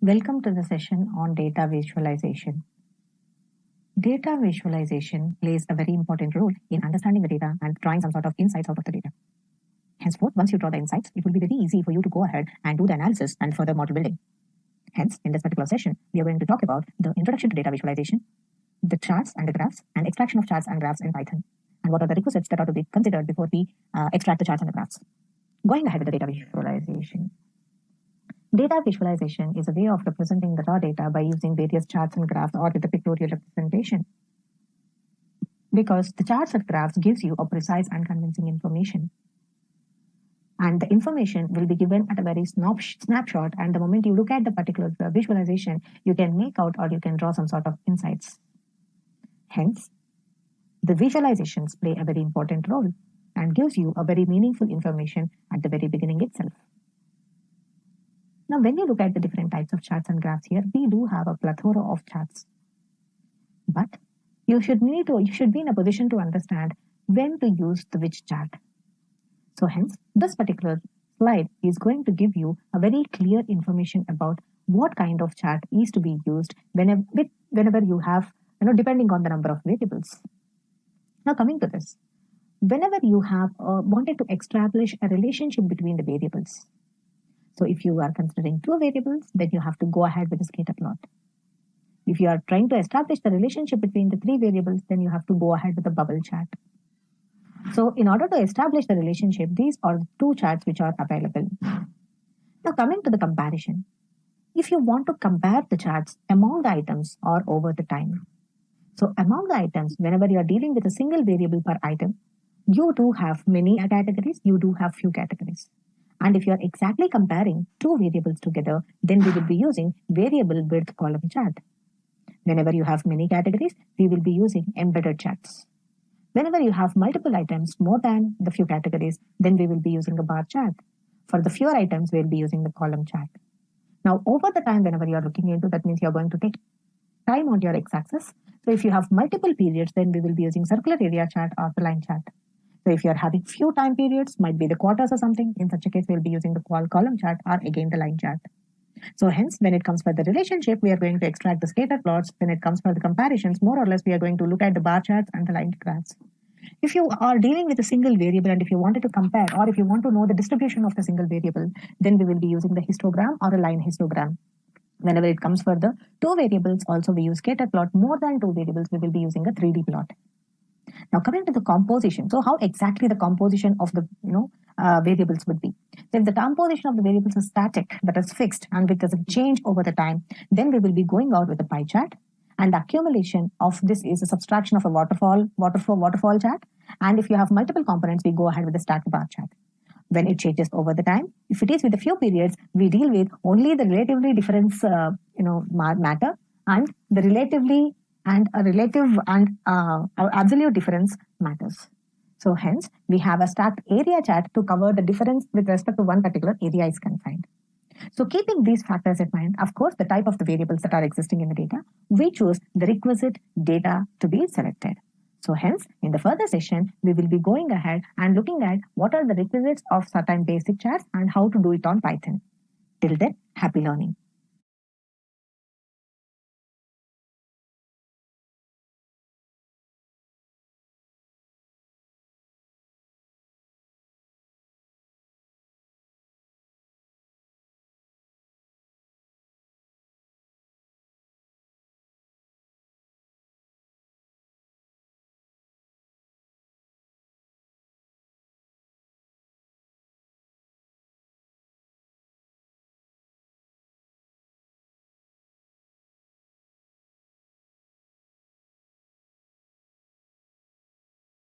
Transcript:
Welcome to the session on data visualization. Data visualization plays a very important role in understanding the data and drawing some sort of insights out of the data. Henceforth, once you draw the insights, it will be very easy for you to go ahead and do the analysis and further model building. Hence, in this particular session, we are going to talk about the introduction to data visualization, the charts and the graphs, and extraction of charts and graphs in Python, and what are the requisites that are to be considered before we extract the charts and the graphs. Going ahead with the data visualization. Data visualization is a way of representing the raw data by using various charts and graphs or with a pictorial representation. Because the charts and graphs gives you a precise and convincing information. And the information will be given at a very snapshot, and the moment you look at the particular visualization, you can make out or you can draw some sort of insights. Hence, the visualizations play a very important role and gives you a very meaningful information at the very beginning itself. Now, when you look at the different types of charts and graphs here, we do have a plethora of charts. But you should be in a position to understand when to use which chart. So hence, this particular slide is going to give you a very clear information about what kind of chart is to be used whenever you have, depending on the number of variables. Now, coming to this, whenever you have wanted to establish a relationship between the variables. So if you are considering two variables, then you have to go ahead with the scatter plot. If you are trying to establish the relationship between the three variables, then you have to go ahead with the bubble chart. So in order to establish the relationship, these are two charts which are available. Now coming to the comparison. If you want to compare the charts among the items or over the time. So among the items, whenever you are dealing with a single variable per item, you do have many categories, you do have few categories. And if you are exactly comparing two variables together, then we will be using variable width column chart. Whenever you have many categories, we will be using embedded charts. Whenever you have multiple items more than the few categories, then we will be using a bar chart. For the fewer items, we'll be using the column chart. Now, over the time, whenever you are looking into, that means you're going to take time on your x-axis. So if you have multiple periods, then we will be using circular area chart or the line chart. So if you're having few time periods, might be the quarters or something, in such a case, we'll be using the column chart or again the line chart. So hence, when it comes for the relationship, we are going to extract the scatter plots. When it comes for the comparisons, more or less, we are going to look at the bar charts and the line graphs. If you are dealing with a single variable and if you wanted to compare or if you want to know the distribution of the single variable, then we will be using the histogram or a line histogram. Whenever it comes for the two variables, also we use scatter plot. More than two variables, we will be using a 3D plot. Now coming to the composition, so how exactly the composition of the variables would be. So if the composition of the variables is static, that is fixed, and it doesn't change over the time, then we will be going out with a pie chart. And the accumulation of this is a subtraction of a waterfall chart. And if you have multiple components, we go ahead with the stacked bar chart. When it changes over the time, if it is with a few periods, we deal with only the relatively difference, matter, and the relatively and a relative and absolute difference matters. So hence, we have a stacked area chart to cover the difference with respect to one particular area is confined. So keeping these factors in mind, of course, the type of the variables that are existing in the data, we choose the requisite data to be selected. So hence, in the further session, we will be going ahead and looking at what are the requisites of certain basic charts and how to do it on Python. Till then, happy learning.